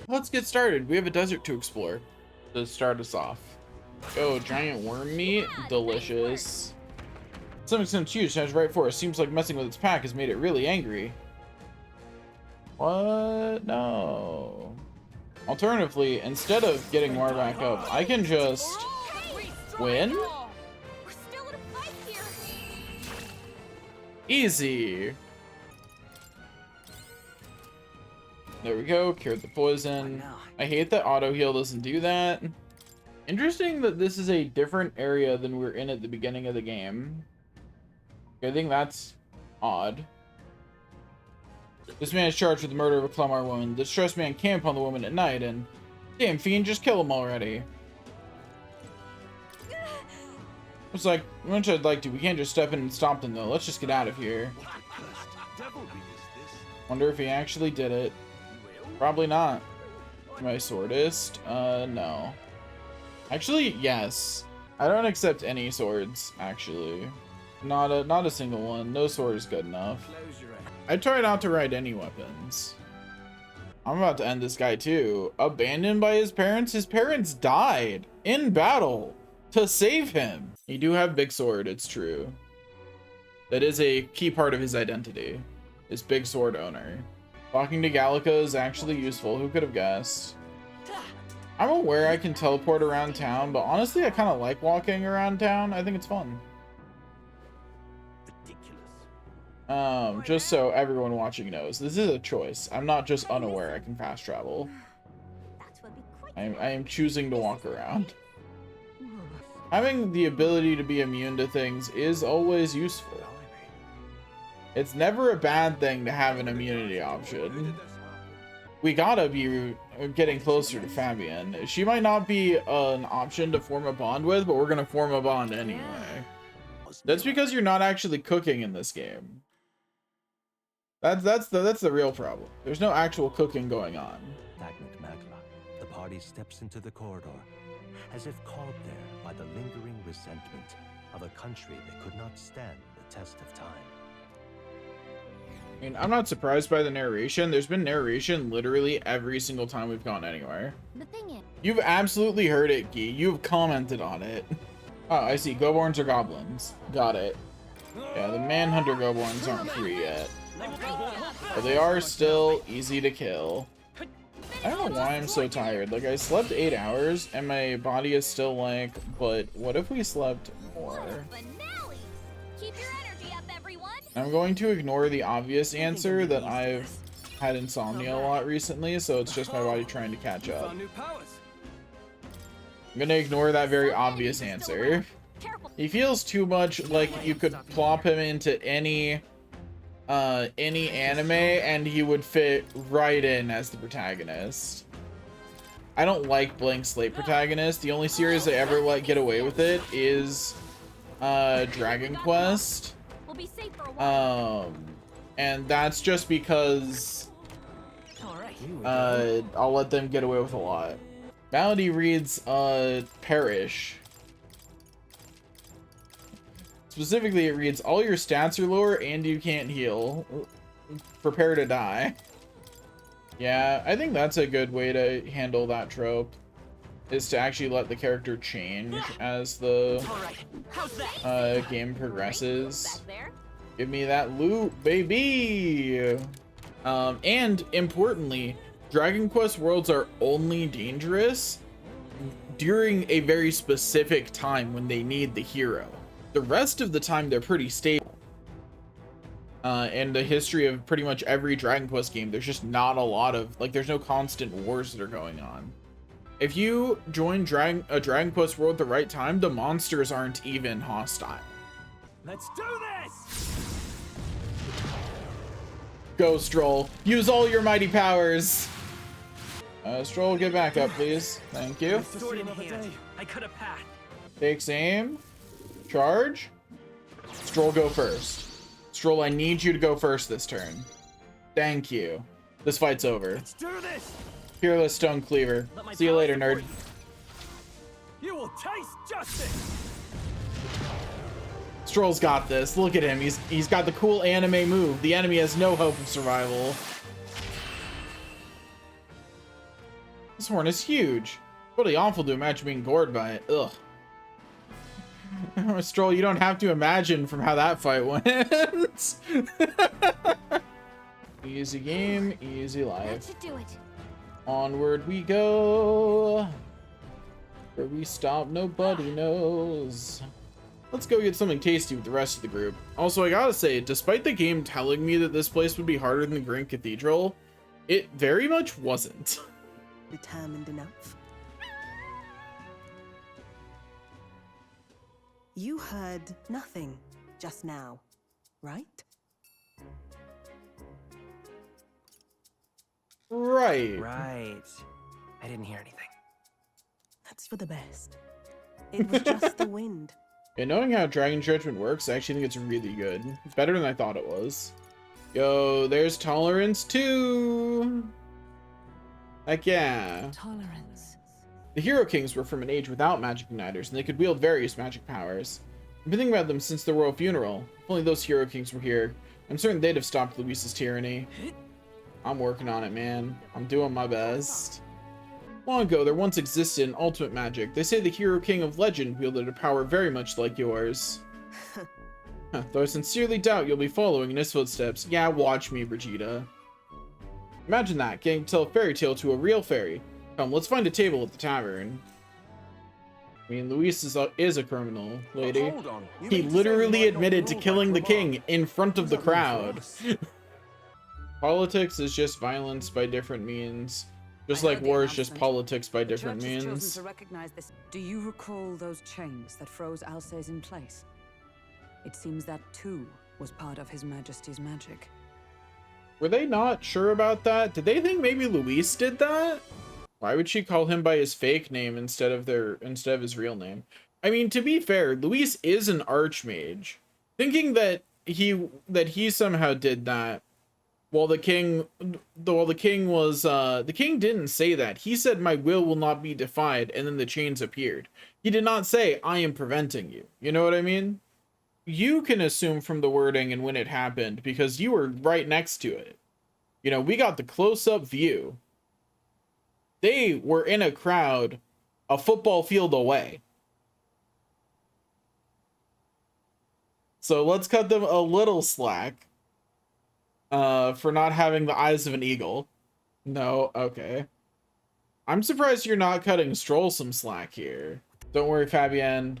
Let's get started. We have a desert to explore to start us off. Oh, giant worm meat, delicious. Some extent huge, heads right for us. Seems like messing with its pack has made it really angry. What? No. Alternatively, instead of getting more back up, I can just win? Easy. There we go, cured the poison. I hate that auto heal doesn't do that. Interesting that this is a different area than we were in at the beginning of the game. I think that's odd. This man is charged with the murder of a Clamar woman. The distressed man camp on the woman at night and... Damn, fiend, just kill him already. Looks like, much I'd like to, we can't just step in and stop them though. Let's just get out of here. Wonder if he actually did it. Probably not. My swordist? No. Actually, yes. I don't accept any swords, actually. Not a single one. No sword is good enough. I try not to ride any weapons. I'm about to end this guy too. Abandoned by his parents? His parents died in battle to save him. You do have big sword, it's true. That is a key part of his identity. His big sword owner. Walking to Gallica is actually useful. Who could have guessed? I'm aware I can teleport around town, but honestly, I kind of like walking around town. I think it's fun. Just so everyone watching knows, this is a choice. I'm not just unaware I can fast travel. I am choosing to walk around. Having the ability to be immune to things is always useful. It's never a bad thing to have an immunity option. We gotta be getting closer to Fabian. She might not be an option to form a bond with, but we're gonna form a bond anyway. That's because you're not actually cooking in this game. That's the real problem. There's no actual cooking going on. The party steps into the corridor, as if called there by the lingering resentment of a country that could not stand the test of time. I mean, I'm not surprised by the narration. There's been narration literally every single time we've gone anywhere. You've absolutely heard it, Guy. You've commented on it. Oh, I see. Goborns are goblins. Got it. Yeah, the Manhunter Goborns aren't free yet. But they are still easy to kill. I don't know why I'm so tired. Like, I slept 8 hours and my body is still like, but what if we slept more? I'm going to ignore the obvious answer that I've had insomnia a lot recently, so it's just my body trying to catch up. I'm gonna ignore that very obvious answer. He feels too much like you could plop him into any anime and he would fit right in as the protagonist. I don't like blank slate protagonist. The only series I ever let get away with it is Dragon Quest. And that's just because I'll let them get away with a lot. Malady reads Perish. Specifically, it reads, all your stats are lower and you can't heal. Prepare to die. Yeah, I think that's a good way to handle that trope, is to actually let the character change as the game progresses. Give me that loot, baby! And importantly, Dragon Quest worlds are only dangerous during a very specific time when they need the hero. The rest of the time, they're pretty stable. In the history of pretty much every Dragon Quest game, there's just not a lot of, like, there's no constant wars that are going on. If you join a Dragon Quest world at the right time, the monsters aren't even hostile. Let's do this! Go, Stroll. Use all your mighty powers. Stroll, get back up, please. Thank you. Takes aim. Charge. Stroll, go first. Stroll, I need you to go first this turn. Thank you. This fight's over. Let's do this. Fearless Stone Cleaver. See you later, nerd. You will taste justice. Stroll's got this. Look at him. He's got the cool anime move. The enemy has no hope of survival. This horn is huge. Really awful to imagine being gored by it. Ugh. Stroll, you don't have to imagine from how that fight went. Easy game, easy life. That should do it. Onward we go. Where we stop, nobody knows. Let's go get something tasty with the rest of the group. Also, I gotta say, despite the game telling me that this place would be harder than Green Cathedral, it very much wasn't. Determined enough. You heard nothing just now, right? Right. Right. I didn't hear anything. That's for the best. It was just the wind. And knowing how Dragon Judgment works, I actually think it's really good. It's better than I thought it was. Yo, there's Tolerance too. Heck yeah. Tolerance. The Hero Kings were from an age without magic igniters, and they could wield various magic powers. I've been thinking about them since the royal funeral. If only those Hero Kings were here, I'm certain they'd have stopped Luis's tyranny. I'm working on it, man. I'm doing my best. Long ago, there once existed an ultimate magic. They say the Hero King of Legend wielded a power very much like yours. Though I sincerely doubt you'll be following in his footsteps. Yeah, watch me, Brigitte. Imagine that, getting to tell a fairy tale to a real fairy. Come, let's find a table at the tavern. I mean, Luis is a criminal, lady. Hold on. You He mean to say literally you might not admitted to rule killing by the Cravat? king in front of the What does that crowd. mean for us? Politics is just violence by different means. Just I like heard the war is just announcement. politics by The different church has chosen means. to recognize this. Do you recall those chains that froze Alcés in place? It seems that too was part of His Majesty's magic. Were they not sure about that? Did they think maybe Luis did that? Why would she call him by his fake name instead of his real name? I mean, to be fair, Luis is an archmage. Thinking that he somehow did that while the king was the king didn't say that. He said my will not be defied, and then the chains appeared. He did not say I am preventing you. You know what I mean? You can assume from the wording and when it happened because you were right next to it. You know, we got the close-up view. They were in a crowd a football field away. So let's cut them a little slack for not having the eyes of an eagle. No, okay. I'm surprised you're not cutting Stroll some slack here. Don't worry, Fabienne.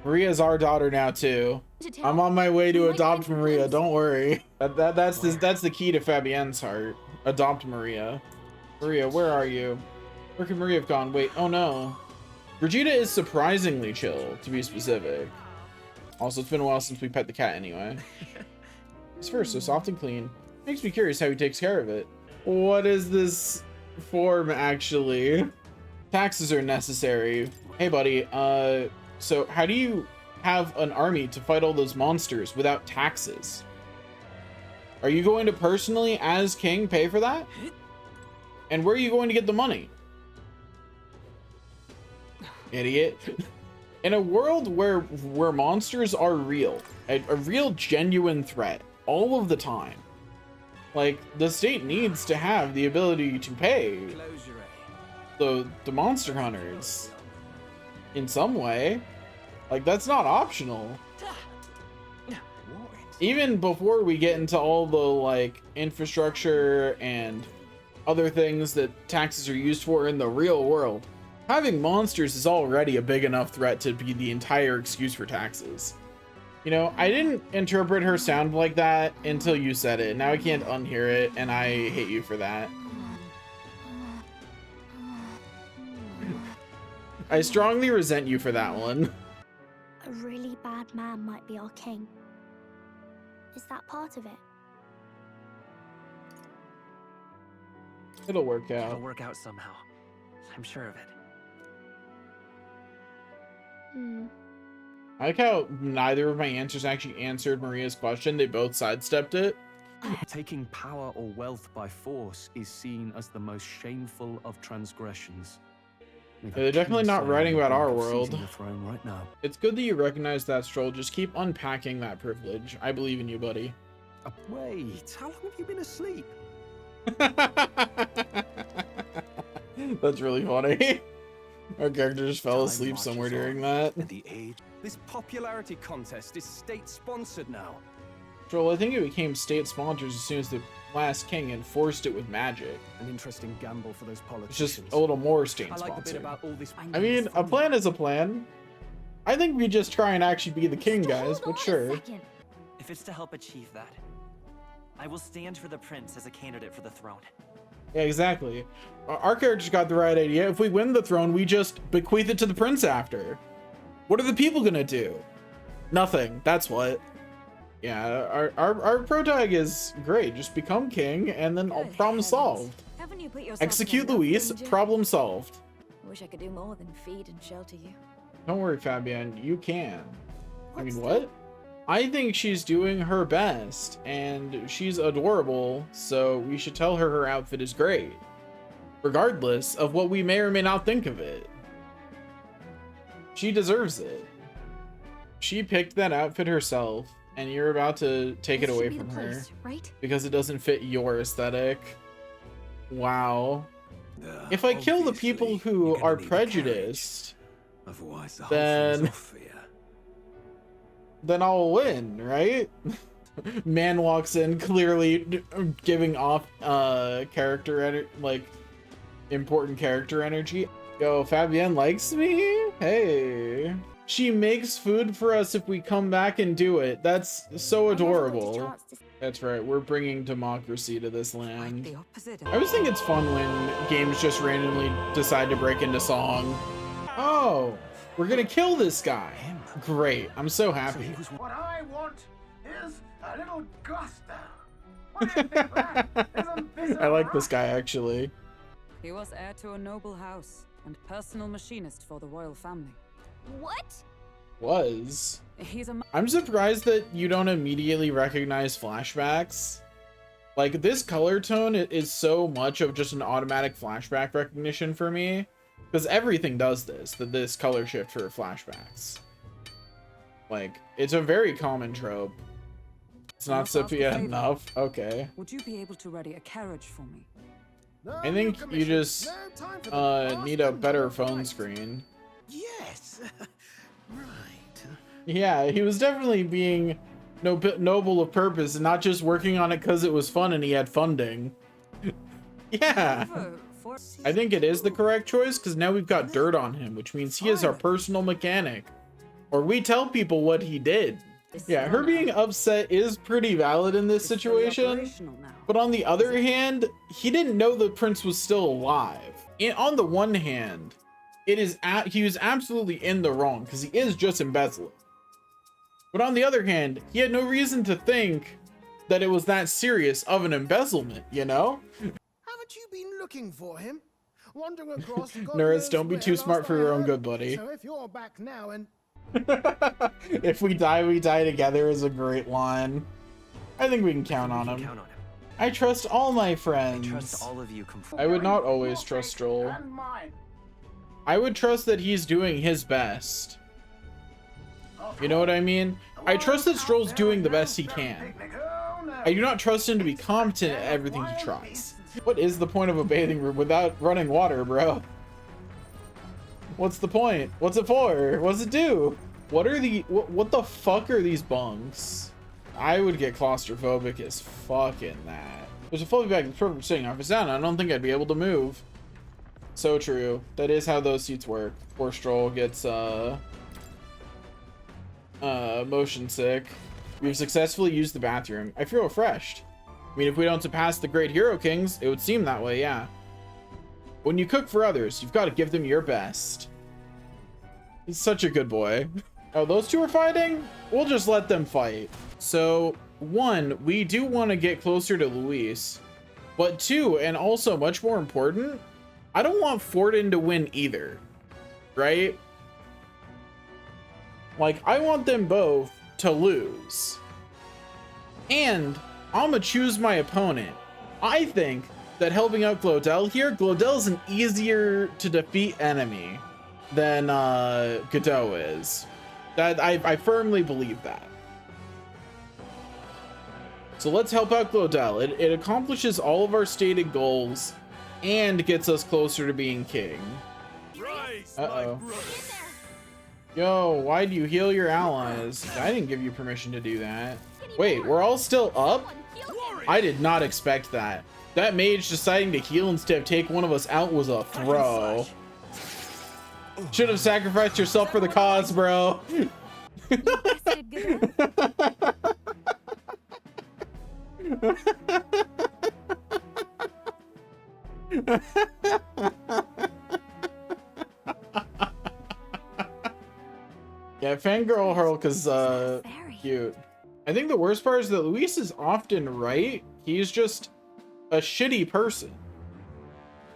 Maria's our daughter now too. I'm on my way to adopt Maria. Don't worry. That's the key to Fabienne's heart. Adopt Maria. Maria, where are you? Where could Maria have gone? Wait, oh no. Brigitte is surprisingly chill, to be specific. Also, it's been a while since we pet the cat anyway. His fur is so soft and clean. Makes me curious how he takes care of it. What is this form, actually? Taxes are necessary. Hey, buddy, so how do you have an army to fight all those monsters without taxes? Are you going to personally, as king, pay for that? And where are you going to get the money? Idiot. In a world where monsters are real, a real genuine threat all of the time, like, the state needs to have the ability to pay the monster hunters in some way. Like, that's not optional. Even before we get into all the, like, infrastructure and other things that taxes are used for in the real world, having monsters is already a big enough threat to be the entire excuse for taxes. You know, I didn't interpret her sound like that until you said it. Now I can't unhear it, and I hate you for that. I strongly resent you for that one. A really bad man might be our king. Is that part of it? It'll work It'll out. work out somehow. I'm sure of it. I like how neither of my answers actually answered Maria's question. They both sidestepped it. Taking power or wealth by force is seen as the most shameful of transgressions. Yeah, they're definitely not writing about our world. The throne right now. It's good that you recognize that, Stroll. Just keep unpacking that privilege. I believe in you, buddy. Wait, how long have you been asleep? That's really funny. Our character just fell Time asleep somewhere marches during on, that. And the age. This popularity contest is state-sponsored now. Troll, I think it became state sponsors as soon as the last king enforced it with magic. An interesting gamble for those It's politicians. just a little more state I like the bit sponsored. about all this. I mean, a plan is a plan. I think we just try and actually be the king, guys, but sure. If it's to help achieve that, I will stand for the prince as a candidate for the throne. Yeah, exactly. Our character's got the right idea. If we win the throne, we just bequeath it to the prince after. What are the people gonna do? Nothing. That's what. Yeah, our protag is great. Just become king, and then all Good problem heavens. solved. Haven't you put yourself Execute in enough Luis, danger? problem solved. Wish I could do more than feed and shelter you. Don't worry, Fabian, you can. I What's mean, the- what? I think she's doing her best, and she's adorable, so we should tell her her outfit is great, regardless of what we may or may not think of it. She deserves it. She picked that outfit herself, and you're about to take it This away should be from the her place, right? because it doesn't fit your aesthetic. Wow. If I kill the people who are prejudiced, Otherwise, the then then I'll win, right? Man walks in, clearly giving off important character energy. Yo, Fabienne likes me? Hey. She makes food for us if we come back and do it. That's so I never got a adorable. chance to- That's right, we're bringing democracy to this Quite land. the opposite. I always think it's fun when games just randomly decide to break into song. Oh, we're gonna kill this guy. Great, I'm so happy. What I want is a little gusto. What do you think of that? Isn't this I like this a guy actually. He was heir to a noble house and personal machinist for the royal family. What? Was. He's a I'm surprised that you don't immediately recognize flashbacks. Like, this color tone is so much of just an automatic flashback recognition for me. Because everything does this color shift for flashbacks. Like, it's a very common trope. It's not Can I ask a Sophia favor? enough. Okay. Would you be able to ready a carriage for me? No, I think Your you Commission. just No time for the need a past better and phone right. screen. Yes. Right. Yeah, he was definitely being noble of purpose and not just working on it because it was fun and he had funding. Yeah. However, for I think it is the correct choice because now we've got dirt on him, which means he is our personal mechanic. Or we tell people what he did. Yeah, her being upset is pretty valid in this it's fully situation. operational now. But on the other hand, he didn't know the prince was still alive. And on the one hand, he was absolutely in the wrong because he is just embezzling. But on the other hand, he had no reason to think that it was that serious of an embezzlement, you know? Haven't you been looking for him? Wandering across God Nerds, knows don't be where too last smart for I your own heard. good, buddy. So if you're back now and If we die together is a great line. I think we can count on him. Count on him. I trust all my I friends. trust all of you completely. I would not always trust Stroll. and mine. I would trust that he's doing his best. You know what I mean? I trust that Stroll's doing the best he can. I do not trust him to be competent at everything he tries. What is the point of a bathing room without running water, bro? What's the point? What's it for? What's it do? What are what the fuck are these bunks? I would get claustrophobic as fucking that. There's a floaty bag that's perfect for sitting off. It's down. I don't think I'd be able to move. So true. That is how those seats work. Poor Stroll gets motion sick. We've successfully used the bathroom. I feel refreshed. I mean, if we don't surpass the great hero kings, it would seem that way, yeah. When you cook for others, you've got to give them your best. He's such a good boy. Oh, those two are fighting? We'll just let them fight. So, one, we do want to get closer to Luis. But two, and also much more important, I don't want Forden to win either. Right? Like, I want them both to lose. And I'm gonna choose my opponent. I think that helping out Glodell here, Glodell's an easier to defeat enemy than Godot is. That I firmly believe that. So let's help out Glodell. It accomplishes all of our stated goals and gets us closer to being king. Uh-oh. Yo, why do you heal your allies? I didn't give you permission to do that. Wait, we're all still up? I did not expect that. That mage deciding to heal instead of take one of us out was a throw. Should have sacrificed yourself for the cause, bro. Yeah, Fangirl Hulk is cute. I think the worst part is that Luis is often right. He's just a shitty person.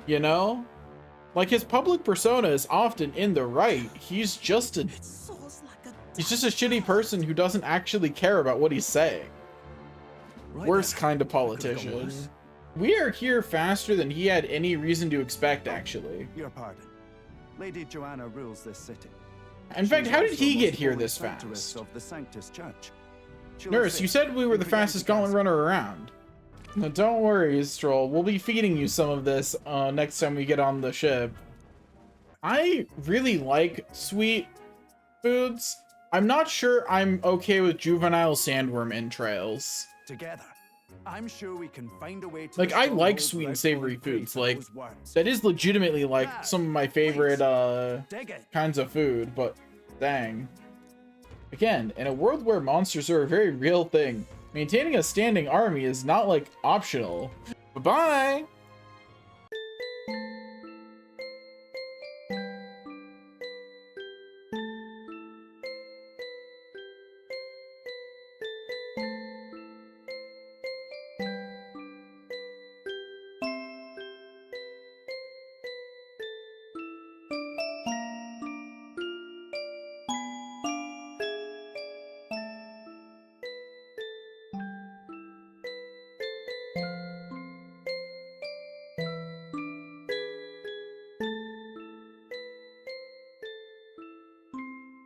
You know? Like, his public persona is often in the right. He's just a shitty person who doesn't actually care about what he's saying. Worst kind of politician. We are here faster than he had any reason to expect, actually. Your pardon. Lady Joanna rules this city. In fact, how did he get here this fast? Of the Sanctus Church. Nurse, you said we were the fastest gauntlet runner around. No, don't worry, Stroll. We'll be feeding you some of this next time we get on the ship. I really like sweet foods. I'm not sure I'm okay with juvenile sandworm entrails. Together, I'm sure we can find a way to like, I like sweet and savory foods. Like, that is legitimately like some of my favorite kinds of food, but dang. Again, in a world where monsters are a very real thing, maintaining a standing army is not like optional. Bye-bye!